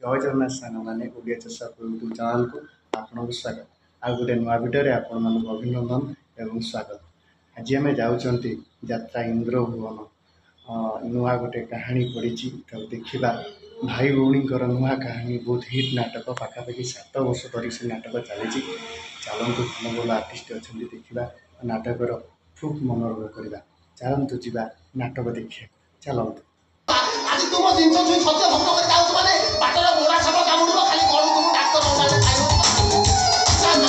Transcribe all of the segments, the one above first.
जय जगन्नाथ सांग मैंने ओडिया चेषा यूट्यूब चैनल को आपको स्वागत आउ गोटे नुआ भिडियो आपण मान अभिनंदन एवं स्वागत। आज आम जाऊँच यात्रा इंद्र भुवन नुआ गोटे कहानी पड़ी देखा भाई भौणी नुआ कहानी बहुत हिट नाटक पाखापाखि 7 वर्ष धरी से नाटक चली चलतु भल भल आर्टिस्ट अच्छा देखा नाटकर खूब मनोरम करवा चलतु जा नाटक देखा चलतु आज तुम जिन सत्य भक्त कर जाउछ माने बाटर मोरा सब कामुडो खाली गळु तुम डाक्टर ओसाले खाइबो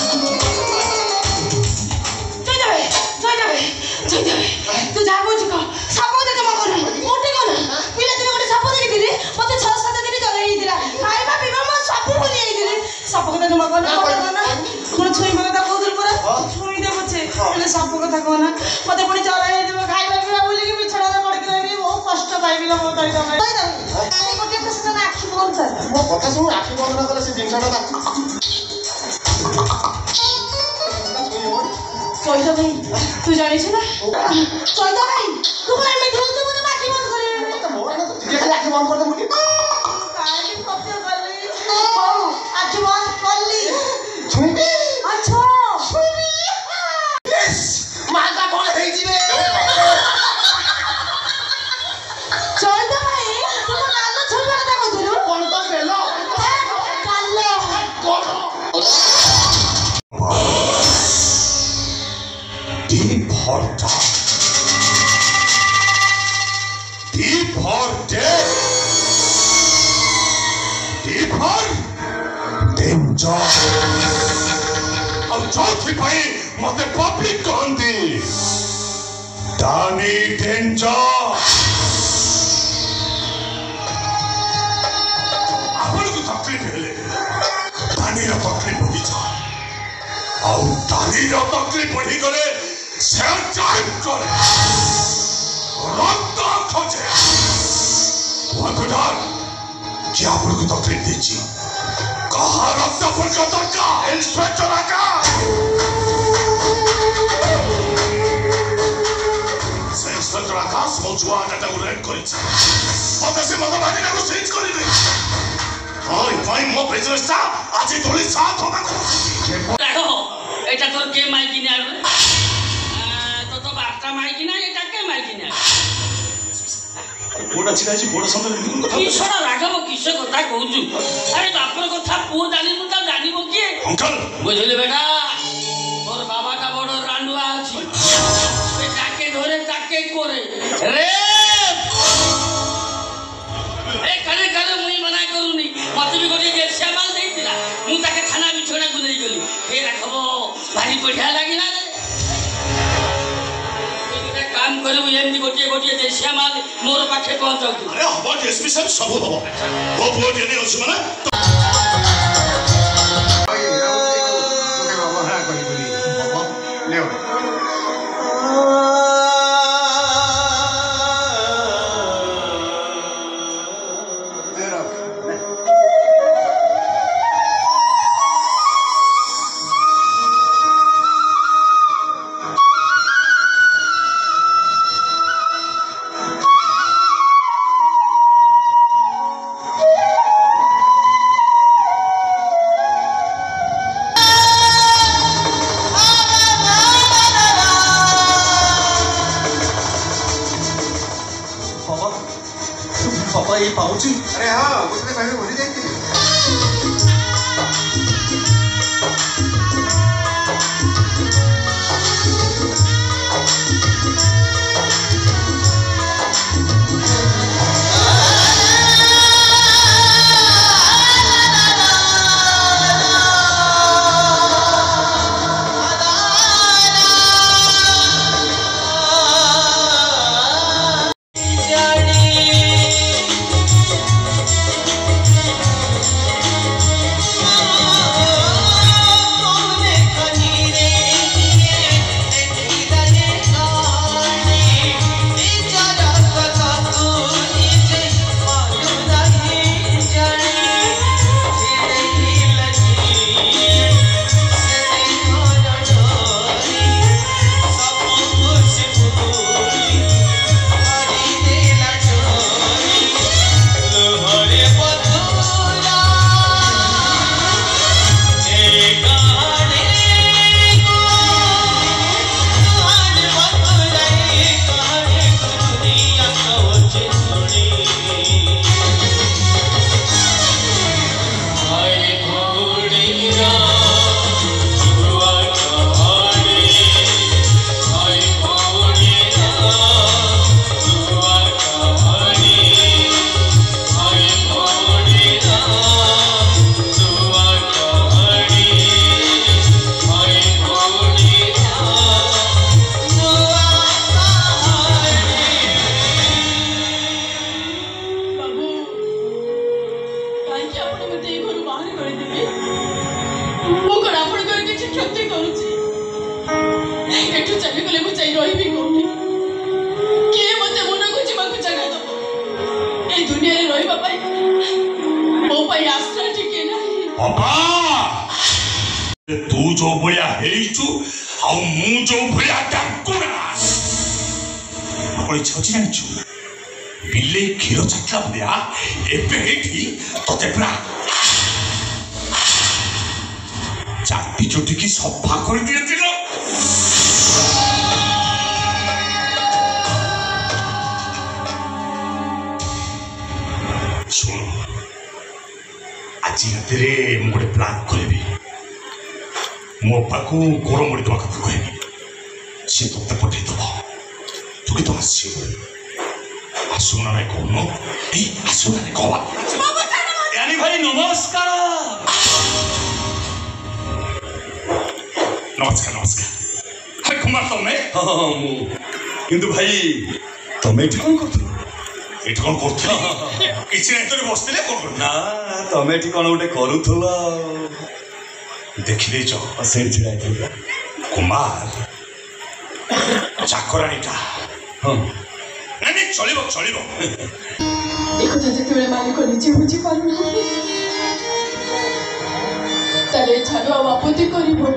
जय देवे तू जा बुझ को साप देख म कोन मोटे कोन पिला दिन गोटे साप देखिथिली मते 6-7 दिन जरे हिदिला खाइबा पीबा म सब भूली आइदिले साप देख म कोन मोटे कोन कोन छुई म कथा कोदुल पर छुई दे बचे ले साप कथा कोन मते पुनी जरे हिदिबो खाइबा पीबा भूली के बिछड़ा पड़ के रही बहुत कष्ट पाइबी ल मोटाई दमे गोटे प्रश्न ना आखि बंद कर मो कथा सुन आखि बंद ना करे से जिंसटा चौदा भाई तू जानी छ ना चौदा भाई तू कोन में धुल तू मुझे आखि बंद करे तो मोर ना तुझे खाली आखि बंद कर दे मुझे काहे के सत्य करली हां आखि बंद करली छुई अच्छा छुई यस मालटा कोन हेई जिवे चौदा भाई तू कालो छुई कथा कहतुलु कोन तो बेलो कालो कोन Deep hot deep hot deep hot danger अब चौथी भाई मते पब्लिक कहती दानी डेंजर अपन को तकलीफ हेले दानी रा तकलीफ बढ़ी जाए आउ दानी रा तकलीफ बढ़ी गले से टाइम करे रक्त खोजे वकुदार क्या अपन को तकलीफ दीची कहाँ रक्त पर का तका इंस्पेक्टर आका से इंस्पेक्टर आका समझुआ नेता को रेड करी मत से मत बानी को चेंज करी दे ओए भाई मो बिजनेस ता आज तोली साथ होगा देखो এটা তোর কে মাইকি না তো বার্তা মাইকি না এটা কে মাইকি না কোড়া ছিড়াইছি কোড়া সামনে নিকুন কথা কিশোর রাঘব কিশোর কথা কହୁଛୁ আরে বাপর কথা পুଅ জানিবু তা জানিব কি अंकल বুঝলি বেটা তোর বাবাটা বড় রান্ডুয়া আছে সে তাকে ধরে তাকে করে রে এ কানে কানে মুই মানা করুনি মতে বি গটি দেশিয়া মাল দেইতিলা মু তাকে থানা বিছনা গুলেই গলি এ রাঘব ভারি বঢ়িয়া লাগিলা काम करू एमती गोटे गोटे देशिया माल मोर पाखे पहुंचाऊ अरे हबो एसपी साहब सब हबो वो बोर्ड एने अछि माने पापा ये पाउची अरे हाँ उसने पहले बोली देखी कि आपण मते ए घर बाहर कर देबे मो कोन आपण कर के क्षति करूची एठु चली गले मु चाहि रहिबी कोठी के मते मन को जीवा को जगह दबो ए दुनिया रे रहिबा पाई मो पाई आश्रय ठिके नाही बाबा तू जो भया हेइछु आ मु जो भया डाकुना आपण छछि जानिछु बिले क्षीर छाटला भया एबे हेठी तते पुरा चाटी चोटी की सफा कर दिए दिलो सुन आज रातिरे मु गोटे प्लान करबी मो पाखु गोर मुड़ी दवा कथा कहबी से तोते पठे दब तू के तो आसी आसुना रे कोनो ए आसुना रे कहवा यानी भाई नमस्कार नमस्कार नमस्कार अरे कुमार तमे हां मु किंतु भाई तमे एठी कोन करथलो एठी कोन करथलो किछि नै तोरे बसतिले कोन ना तमे एठी कोन उठे करूथलो देखि देचो सेठ छिड़ाई थी कुमार चाकरानीटा हां नहीं चलिबो चलिबो देखो तो जते बेले मालिक निजे बुझी पारु ना तले छाड़ो आपत्ति करिबो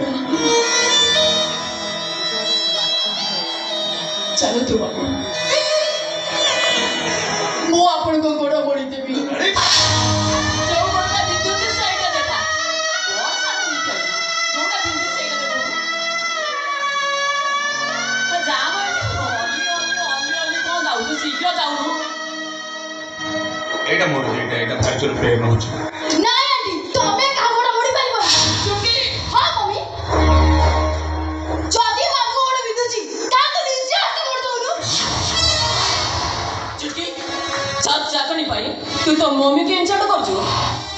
चलो तू बाबू मो आपण को गोड़ मोड़ी देबी जो गोड़ा बिंदु से साइड देखा और साथ में चल गोड़ा बिंदु से देखो तो जा मार ओली कोन दाउ तू शीघ्र जाऊ एटा मोर एटा फैक्चर प्रेम हो ना आंटी तमे का गोड़ा मोड़ी पारिबो चुकी हां मम्मी जदी माको गोड़ बिंदुची ता तो निजे आके मोड़ दोनु चुकी चाप जाकनी पाई तू तो मम्मी के इंचाट करछु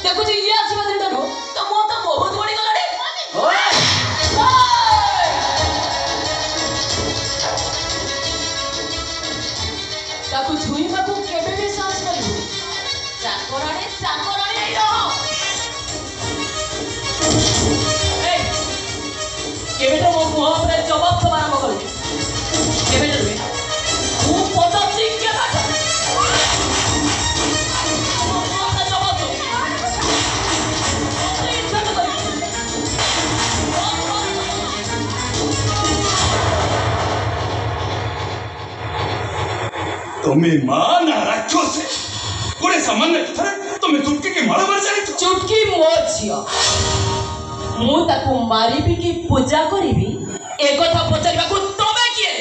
देखो जे ये आसीबा दिन तो मो तो बहुत बड़ी गलाडी ओए ताकू छुई माको केबे भी सांस करिबो चाकराणी रहो ए केबे तो मो मुह पर जवाब सब आरंभ करू केबे जरूरी तू पदसी के बात जवाब दो तुम्हें मां ना राक्षस गोरे सामान्य थरे तुम्हें चुटकी के मारा मार जानी चुटकी मो झियो मु ताकू मारिबी कि पूजा करिबी ए कथा पचारिबा को तबे किए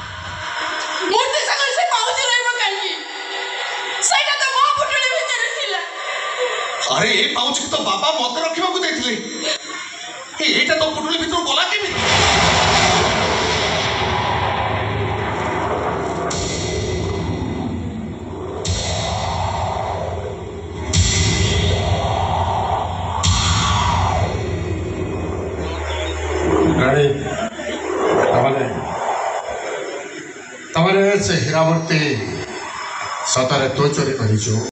मूर्ति संग से पाउजी रहबो काई सेटा तो मो पुटली भीतर थिला अरे ए पाउच के तो बाबा मत रखिबा को देथिले एटा तो पुटुली भीतर गला केमी अरे तमरे से हीरामूर्ति सतरे तो चोरी करिछु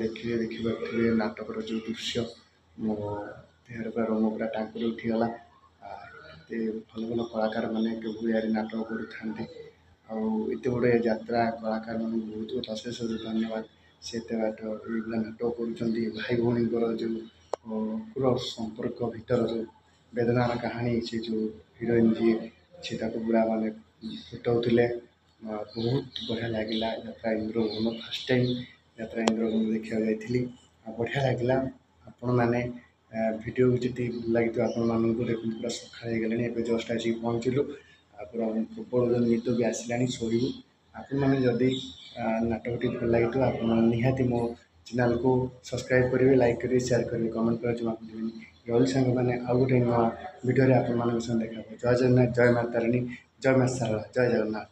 ଦେଖିପାରୁଥିବେ ନାଟକର ଯେଉଁ ଦୃଶ୍ୟ ମୋ ଦେହରେ ପୁରା ରୋମ ପୁରା ଟାଙ୍କୁରି ଉଠିଗଲା। ଏତେ ଭଲ ଭଲ କଳାକାରମାନେ କେଉଁଭଳିଆରେ ନାଟକ କରୁଥାନ୍ତି ଆଉ ଏତେ ବଡ଼ ଯାତ୍ରା କଳାକାରମାନଙ୍କୁ ବହୁତ ବହୁତ ଅଶେଷ ଧନ୍ୟବାଦ। ସେ ଏତେ ବାଟ ଏଇଭଳିଆ ନାଟକ କରୁଛନ୍ତି। ଭାଇ ଭଉଣୀଙ୍କର ଯେଉଁ ଅକୁର ସମ୍ପର୍କ ଭିତର ଯେଉଁ ବେଦନାର କାହାଣୀ ସେ ଯେଉଁ ହିରୋଇନ୍ ଯିଏ ସେ ତାକୁ ପୁରା ମାନେ ଫୁଟଉଥିଲେ। ବହୁତ ବଢ଼ିଆ ଲାଗିଲା ଯାତ୍ରା ଇନ୍ଦ୍ରଭୁବନ। ଫାର୍ଷ୍ଟ ଟାଇମ୍ ଯାତ୍ରା ଇନ୍ଦ୍ରଭୁବନ ଦେଖିବାକୁ ଯାଇଥିଲି ଆଉ ବଢ଼ିଆ ଲାଗିଲା। ଆପଣମାନେ ଭିଡ଼ିଓକୁ ଯେତିକି ଭଲ ଲାଗିଥିବ ଆପଣମାନଙ୍କୁ ଦେଖନ୍ତୁ ପୁରା ସକାଳ ହେଇଗଲାଣି ଏବେ ଜଷ୍ଟ ଆସିକି ପହଞ୍ଚିଲୁ ଆଉ ପୁରା ପ୍ରବଳ ନିଦ ବି ଆସିଲାଣି ଶୋଇବୁ। ଆପଣମାନେ ଯଦି ନାଟକଟି ଭଲ ଲାଗିଥିବ ଆପଣମାନେ ନିହାତି ମୋ ଚ୍ୟାନେଲ୍କୁ ସବସ୍କ୍ରାଇବ୍ କରିବେ, ଲାଇକ୍ କରିବେ, ସେୟାର କରିବେ, କମେଣ୍ଟ କରିବା ଜମା ଭୁଲିବେନି। ରହିଲି ସାଙ୍ଗମାନେ ଆଉ ଗୋଟେ ନୂଆ ଭିଡ଼ିଓରେ ଆପଣମାନଙ୍କ ସହ ଦେଖା ହେବ। ଜୟ ଜଗନ୍ନାଥ, ଜୟ ମା ତାରିଣୀ, ଜୟ ମା ଶାରଳା, ଜୟ ଜଗନ୍ନାଥ।